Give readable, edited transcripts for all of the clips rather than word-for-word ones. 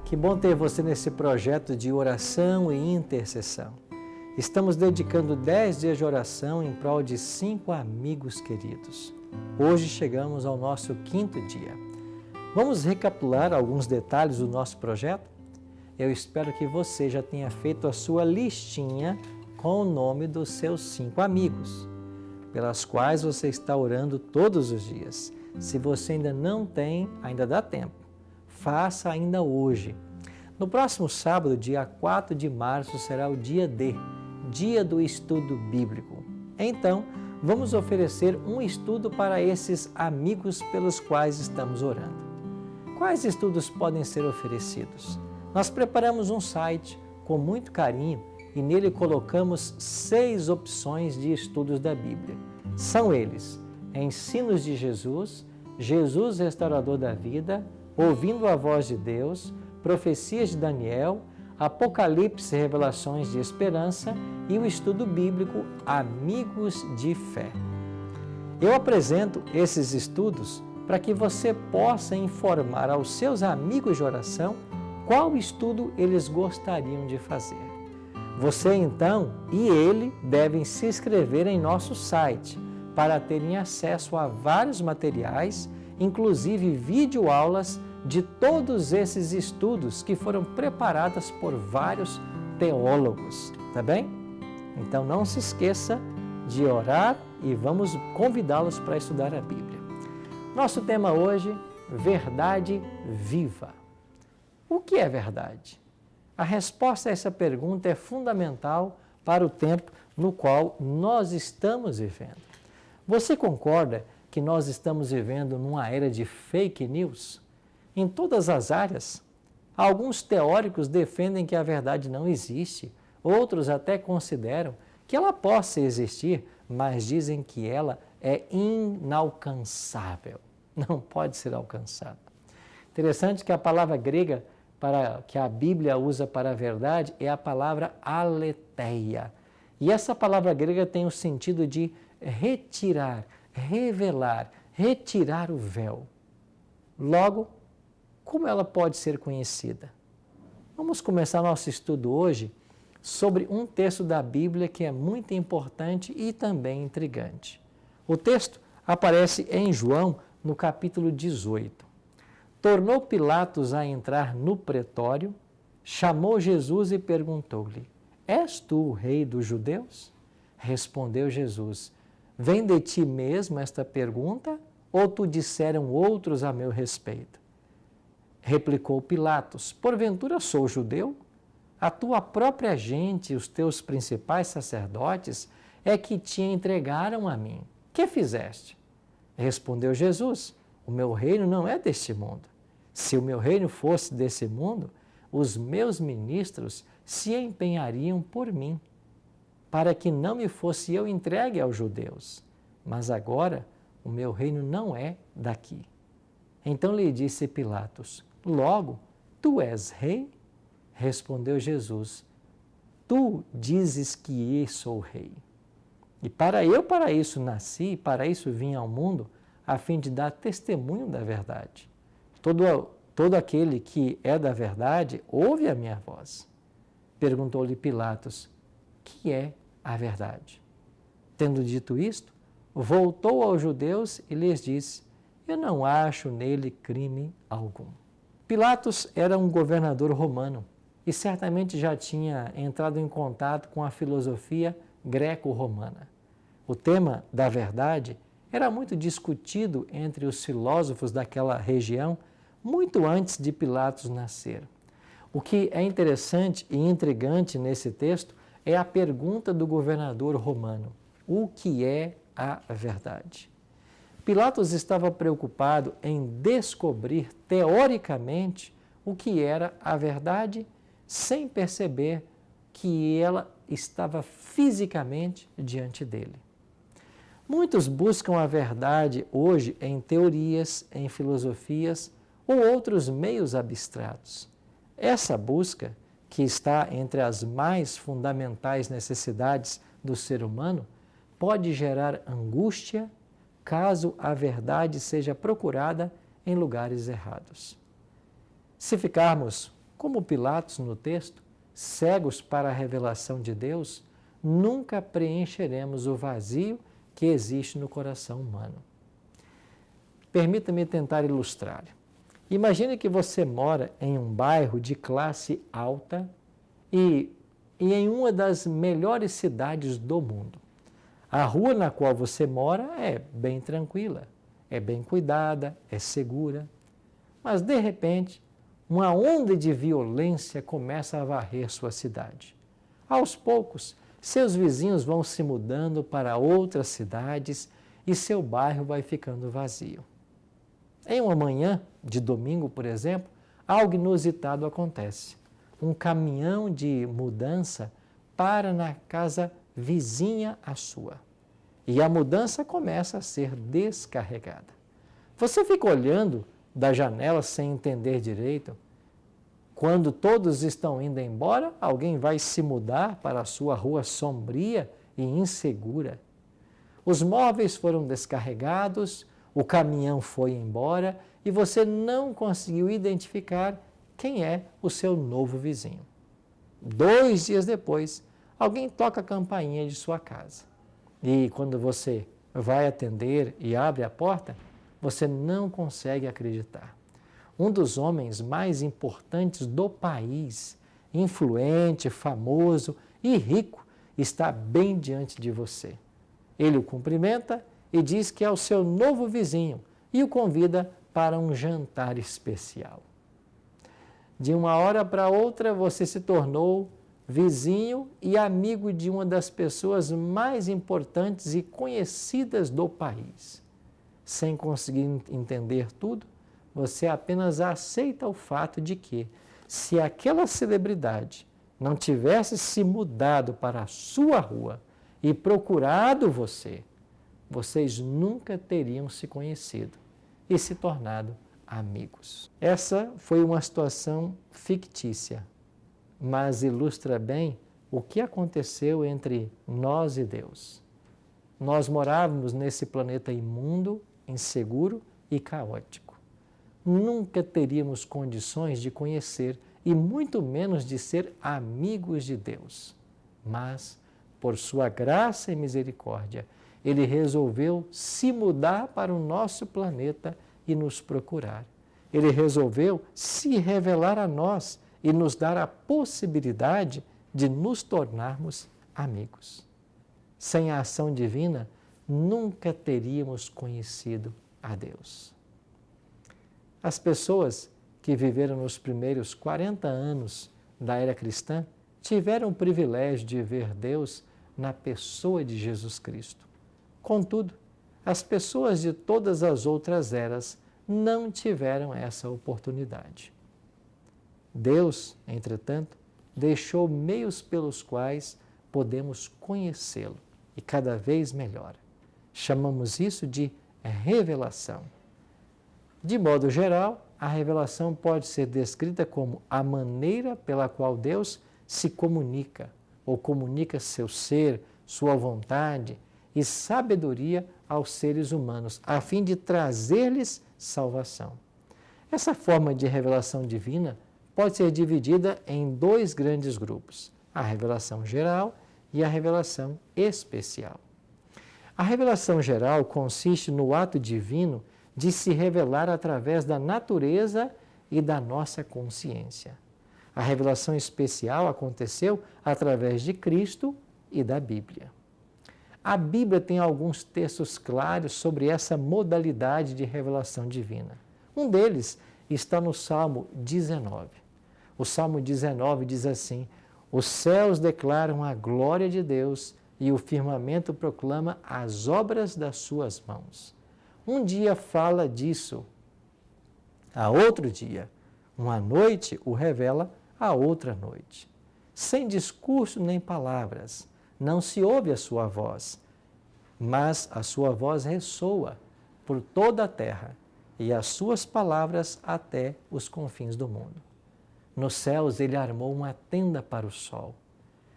Que bom ter você nesse projeto de oração e intercessão. Estamos dedicando 10 dias de oração em prol de 5 amigos queridos. Hoje chegamos ao nosso 5º dia. Vamos recapitular alguns detalhes do nosso projeto? Eu espero que você já tenha feito a sua listinha com o nome dos seus 5 amigos, pelas quais você está orando todos os dias. Se você ainda não tem, ainda dá tempo. Faça ainda hoje. No próximo sábado, dia 4 de março, será o dia D, dia do estudo bíblico. Então, vamos oferecer um estudo para esses amigos pelos quais estamos orando. Quais estudos podem ser oferecidos? Nós preparamos um site com muito carinho e nele colocamos 6 opções de estudos da Bíblia. São eles: Ensinos de Jesus, Jesus Restaurador da Vida, Ouvindo a Voz de Deus, Profecias de Daniel, Apocalipse e Revelações de Esperança e o estudo bíblico Amigos de Fé. Eu apresento esses estudos para que você possa informar aos seus amigos de oração qual estudo eles gostariam de fazer. Você então e ele devem se inscrever em nosso site para terem acesso a vários materiais, inclusive videoaulas de todos esses estudos que foram preparados por vários teólogos, tá bem? Então não se esqueça de orar e vamos convidá-los para estudar a Bíblia. Nosso tema hoje, verdade viva. O que é verdade? A resposta a essa pergunta é fundamental para o tempo no qual nós estamos vivendo. Você concorda que nós estamos vivendo numa era de fake news? Em todas as áreas. Alguns teóricos defendem que a verdade não existe, outros até consideram que ela possa existir, mas dizem que ela é inalcançável, não pode ser alcançada. Interessante que a palavra grega que a Bíblia usa para a verdade é a palavra aletheia. E essa palavra grega tem o sentido de retirar, revelar, retirar o véu. Logo, como ela pode ser conhecida? Vamos começar nosso estudo hoje sobre um texto da Bíblia que é muito importante e também intrigante. O texto aparece em João, no capítulo 18. Tornou Pilatos a entrar no pretório, chamou Jesus e perguntou-lhe: És tu o rei dos judeus? Respondeu Jesus: Vem de ti mesmo esta pergunta, ou tu disseram outros a meu respeito? Replicou Pilatos: Porventura sou judeu? A tua própria gente e os teus principais sacerdotes é que te entregaram a mim. Que fizeste? Respondeu Jesus: O meu reino não é deste mundo. Se o meu reino fosse desse mundo, os meus ministros se empenhariam por mim, para que não me fosse eu entregue aos judeus. Mas agora o meu reino não é daqui. Então lhe disse Pilatos: Logo, tu és rei? Respondeu Jesus: Tu dizes que eu sou rei. E para isso nasci, para isso vim ao mundo, a fim de dar testemunho da verdade. Todo aquele que é da verdade ouve a minha voz. Perguntou-lhe Pilatos: Que é a verdade? Tendo dito isto, voltou aos judeus e lhes disse: Eu não acho nele crime algum. Pilatos era um governador romano e certamente já tinha entrado em contato com a filosofia greco-romana. O tema da verdade era muito discutido entre os filósofos daquela região muito antes de Pilatos nascer. O que é interessante e intrigante nesse texto é a pergunta do governador romano: o que é a verdade? Pilatos estava preocupado em descobrir teoricamente o que era a verdade, sem perceber que ela estava fisicamente diante dele. Muitos buscam a verdade hoje em teorias, em filosofias ou outros meios abstratos. Essa busca, que está entre as mais fundamentais necessidades do ser humano, pode gerar angústia caso a verdade seja procurada em lugares errados. Se ficarmos como Pilatos no texto, cegos para a revelação de Deus, nunca preencheremos o vazio que existe no coração humano. Permita-me tentar ilustrar. Imagine que você mora em um bairro de classe alta e em uma das melhores cidades do mundo. A rua na qual você mora é bem tranquila, é bem cuidada, é segura. Mas, de repente, uma onda de violência começa a varrer sua cidade. Aos poucos, seus vizinhos vão se mudando para outras cidades e seu bairro vai ficando vazio. Em uma manhã de domingo, por exemplo, algo inusitado acontece. Um caminhão de mudança para na casa vizinha à sua. E a mudança começa a ser descarregada. Você fica olhando da janela sem entender direito. Quando todos estão indo embora, alguém vai se mudar para a sua rua sombria e insegura. Os móveis foram descarregados, o caminhão foi embora e você não conseguiu identificar quem é o seu novo vizinho. 2 dias depois, alguém toca a campainha de sua casa. E quando você vai atender e abre a porta, você não consegue acreditar. Um dos homens mais importantes do país, influente, famoso e rico, está bem diante de você. Ele o cumprimenta e diz que é o seu novo vizinho e o convida para um jantar especial. De uma hora para outra, você se tornou vizinho e amigo de uma das pessoas mais importantes e conhecidas do país. Sem conseguir entender tudo, você apenas aceita o fato de que, se aquela celebridade não tivesse se mudado para a sua rua e procurado você, vocês nunca teriam se conhecido e se tornado amigos. Essa foi uma situação fictícia, mas ilustra bem o que aconteceu entre nós e Deus. Nós morávamos nesse planeta imundo, inseguro e caótico. Nunca teríamos condições de conhecer e muito menos de ser amigos de Deus. Mas, por sua graça e misericórdia, Ele resolveu se mudar para o nosso planeta e nos procurar. Ele resolveu se revelar a nós e nos dar a possibilidade de nos tornarmos amigos. Sem a ação divina, nunca teríamos conhecido a Deus. As pessoas que viveram nos primeiros 40 anos da era cristã tiveram o privilégio de ver Deus na pessoa de Jesus Cristo. Contudo, as pessoas de todas as outras eras não tiveram essa oportunidade. Deus, entretanto, deixou meios pelos quais podemos conhecê-lo e cada vez melhor. Chamamos isso de revelação. De modo geral, a revelação pode ser descrita como a maneira pela qual Deus se comunica, ou comunica seu ser, sua vontade e sabedoria aos seres humanos, a fim de trazer-lhes salvação. Essa forma de revelação divina pode ser dividida em 2 grandes grupos, a revelação geral e a revelação especial. A revelação geral consiste no ato divino de se revelar através da natureza e da nossa consciência. A revelação especial aconteceu através de Cristo e da Bíblia. A Bíblia tem alguns textos claros sobre essa modalidade de revelação divina. Um deles está no Salmo 19. O Salmo 19 diz assim: os céus declaram a glória de Deus e o firmamento proclama as obras das suas mãos. Um dia fala disso, a outro dia, uma noite o revela a outra noite. Sem discurso nem palavras, não se ouve a sua voz, mas a sua voz ressoa por toda a terra e as suas palavras até os confins do mundo. Nos céus ele armou uma tenda para o sol,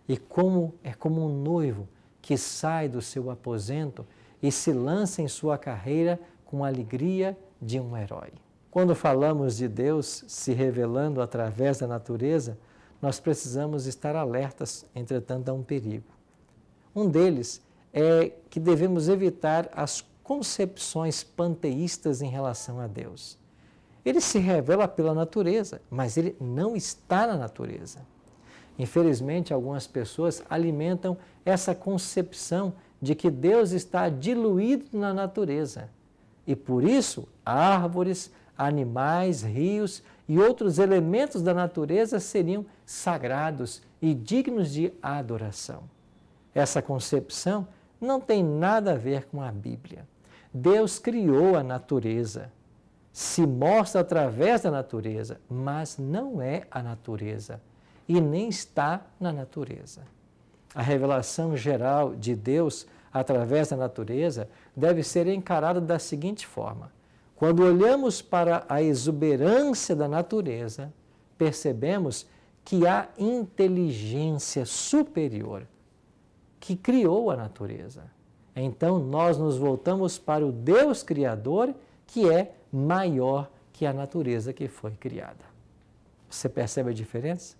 e é como um noivo que sai do seu aposento e se lança em sua carreira com a alegria de um herói. Quando falamos de Deus se revelando através da natureza, nós precisamos estar alertas, entretanto, a um perigo. Um deles é que devemos evitar as concepções panteístas em relação a Deus. Ele se revela pela natureza, mas ele não está na natureza. Infelizmente, algumas pessoas alimentam essa concepção de que Deus está diluído na natureza. E por isso, árvores, animais, rios e outros elementos da natureza seriam sagrados e dignos de adoração. Essa concepção não tem nada a ver com a Bíblia. Deus criou a natureza, se mostra através da natureza, mas não é a natureza e nem está na natureza. A revelação geral de Deus através da natureza deve ser encarada da seguinte forma: quando olhamos para a exuberância da natureza, percebemos que há inteligência superior que criou a natureza. Então nós nos voltamos para o Deus Criador, que é maior que a natureza que foi criada. Você percebe a diferença?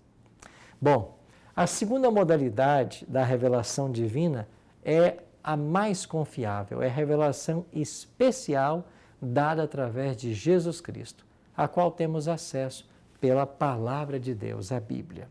Bom, a segunda modalidade da revelação divina é a mais confiável, é a revelação especial dada através de Jesus Cristo, a qual temos acesso pela Palavra de Deus, a Bíblia.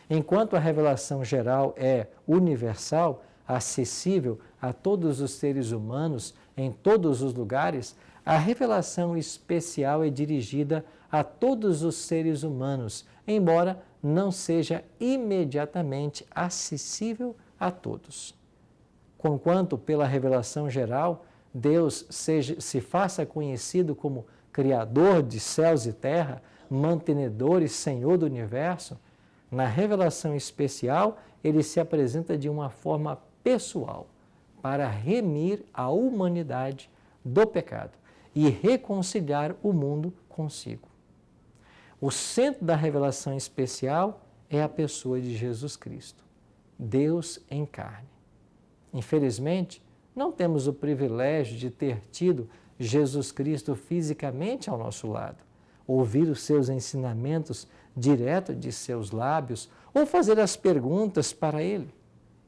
Enquanto a revelação geral é universal, acessível a todos os seres humanos, em todos os lugares, a revelação especial é dirigida a todos os seres humanos, embora não seja imediatamente acessível a todos. Conquanto pela revelação geral, Deus se faça conhecido como Criador de céus e terra, mantenedor e Senhor do universo, na revelação especial, ele se apresenta de uma forma pessoal para remir a humanidade do pecado e reconciliar o mundo consigo. O centro da revelação especial é a pessoa de Jesus Cristo, Deus em carne. Infelizmente, não temos o privilégio de ter tido Jesus Cristo fisicamente ao nosso lado, ouvir os seus ensinamentos direto de seus lábios ou fazer as perguntas para ele.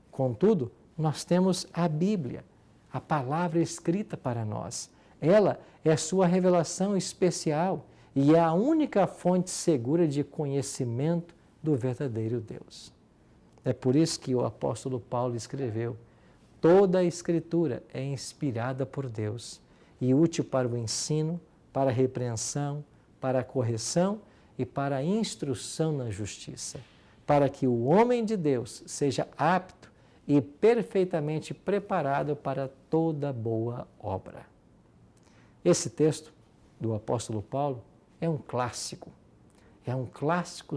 Contudo, nós temos a Bíblia, a palavra escrita para nós. Ela é sua revelação especial e é a única fonte segura de conhecimento do verdadeiro Deus. É por isso que o apóstolo Paulo escreveu: toda a Escritura é inspirada por Deus e útil para o ensino, para a repreensão, para a correção e para a instrução na justiça, para que o homem de Deus seja apto e perfeitamente preparado para toda boa obra. Esse texto do apóstolo Paulo é um clássico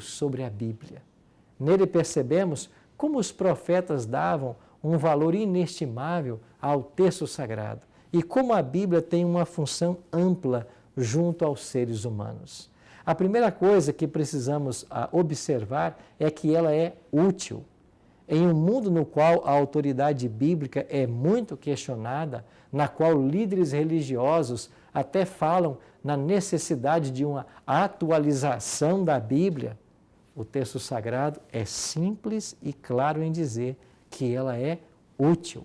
sobre a Bíblia. Nele percebemos como os profetas davam um valor inestimável ao texto sagrado e como a Bíblia tem uma função ampla junto aos seres humanos. A primeira coisa que precisamos observar é que ela é útil. Em um mundo no qual a autoridade bíblica é muito questionada, na qual líderes religiosos até falam na necessidade de uma atualização da Bíblia, o texto sagrado é simples e claro em dizer que ela é útil.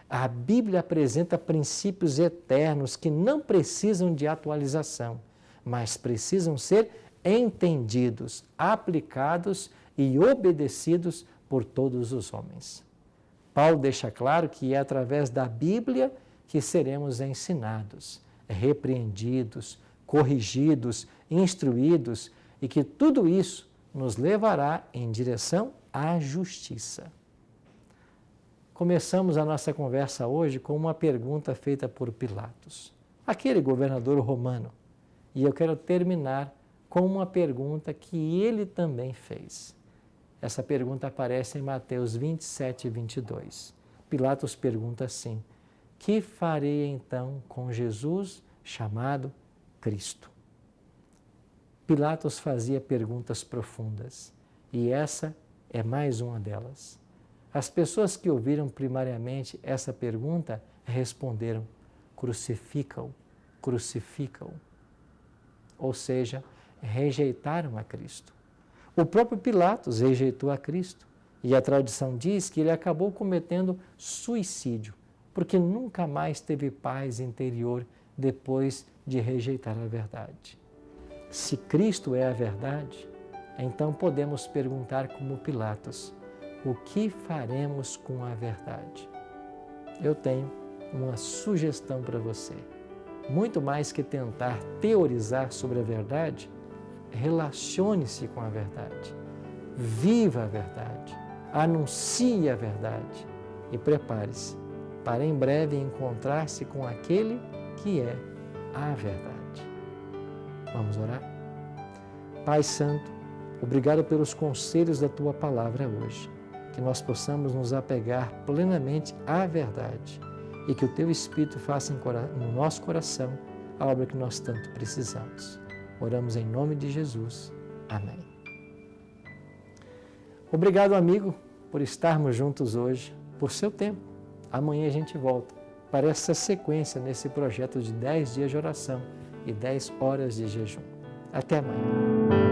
A Bíblia apresenta princípios eternos que não precisam de atualização, mas precisam ser entendidos, aplicados e obedecidos por todos os homens. Paulo deixa claro que é através da Bíblia que seremos ensinados, repreendidos, corrigidos, instruídos e que tudo isso nos levará em direção à justiça. Começamos a nossa conversa hoje com uma pergunta feita por Pilatos, aquele governador romano. E eu quero terminar com uma pergunta que ele também fez. Essa pergunta aparece em Mateus 27 e 22. Pilatos pergunta assim: que farei então com Jesus chamado Cristo? Pilatos fazia perguntas profundas e essa é mais uma delas. As pessoas que ouviram primariamente essa pergunta responderam: crucifica-o, crucifica-o. ou seja, rejeitaram a Cristo. O próprio Pilatos rejeitou a Cristo e a tradição diz que ele acabou cometendo suicídio, porque nunca mais teve paz interior depois de rejeitar a verdade. Se Cristo é a verdade, então podemos perguntar como Pilatos: o que faremos com a verdade? Eu tenho uma sugestão para você. Muito mais que tentar teorizar sobre a verdade, relacione-se com a verdade, viva a verdade, anuncie a verdade e prepare-se para em breve encontrar-se com aquele que é a verdade. Vamos orar? Pai Santo, obrigado pelos conselhos da Tua Palavra hoje, que nós possamos nos apegar plenamente à verdade e que o Teu Espírito faça no nosso coração a obra que nós tanto precisamos. Oramos em nome de Jesus. Amém. Obrigado, amigo, por estarmos juntos hoje, por seu tempo. Amanhã a gente volta para essa sequência nesse projeto de 10 dias de oração e 10 horas de jejum. Até amanhã.